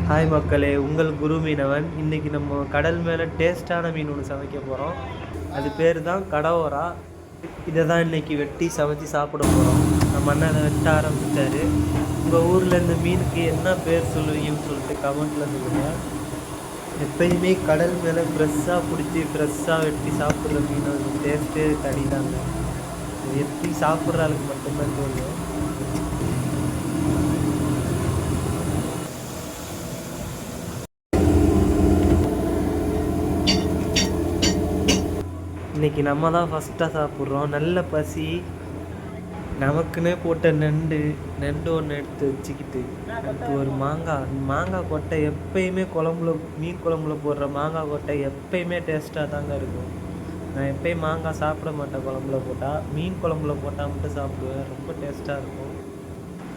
Hi மக்களே, உங்கள் குரு மீனவன். இன்றைக்கி நம்ம கடல் மேலே டேஸ்ட்டான மீன் ஒன்று சமைக்க போகிறோம். அது பேர் தான் கடவோரா. இதை தான் இன்றைக்கி வெட்டி சமைச்சு சாப்பிட போகிறோம். நம்ம அண்ணன் அதை வெட்ட ஆரம்பித்தார். உங்கள் ஊரில் இந்த மீனுக்கு என்ன பேர் சொல்லுவீங்கன்னு சொல்லிட்டு கமெண்ட்டில் சொல்லுங்கள். எப்பயுமே கடல் மேலே ஃப்ரெஷ்ஷாக பிடிச்சி ஃப்ரெஷ்ஷாக வெட்டி சாப்பிட்ற மீன் டேஸ்ட்டே தனி தாங்க. வெட்டி சாப்பிட்ற ஆளுக்கு மட்டும்தான் தெரியும். இன்றைக்கி நம்ம தான் ஃபஸ்ட்டாக சாப்பிட்றோம். நல்ல பசி. நமக்குன்னே போட்ட நண்டு ஒன்று எடுத்து வச்சுக்கிட்டு அடுத்து ஒரு மாங்காய் கொட்டை. எப்பயுமே மீன் குழம்புல போடுற மாங்காய் கொட்டை எப்பயுமே டேஸ்ட்டாக தாங்க இருக்கும். நான் எப்பயும் மாங்காய் சாப்பிட மாட்டேன் குழம்புல போட்டால். மீன் குழம்புல போட்டால் மட்டும் சாப்பிடுவேன். ரொம்ப டேஸ்ட்டாக இருக்கும்.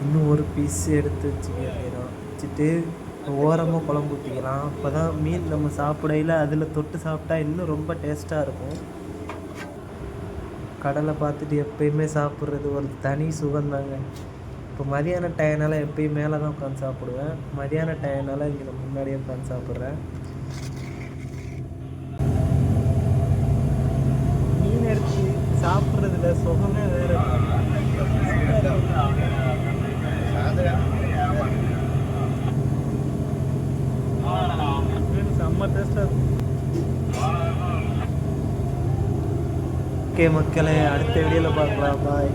இன்னும் ஒரு பீஸ் எடுத்து வச்சுட்டு ஓரமாக குழம்பு ஊற்றிக்கலாம். அப்போ தான் மீன் நம்ம சாப்பிடையில் அதில் தொட்டு சாப்பிட்டா இன்னும் ரொம்ப டேஸ்ட்டாக இருக்கும். கடலை பார்த்துட்டு எப்பயுமே சாப்பிட்றது ஒரு தனி சுகந்தாங்க. இப்போ மதியான டைம்னால எப்பயும் மேலே தான் உட்காந்து சாப்பிடுவேன். மதியான டைம்னால இங்கே நான் முன்னாடியே உட்காந்து சாப்பிட்றேன். மீன் எடுத்து சாப்பிட்றதுல சுகமே வேறு. செம்ம டேஸ்ட்டாக இருக்கும். ஓகே மக்களே, அடுத்த வீடியோவில் பார்க்கலாம். பாய்.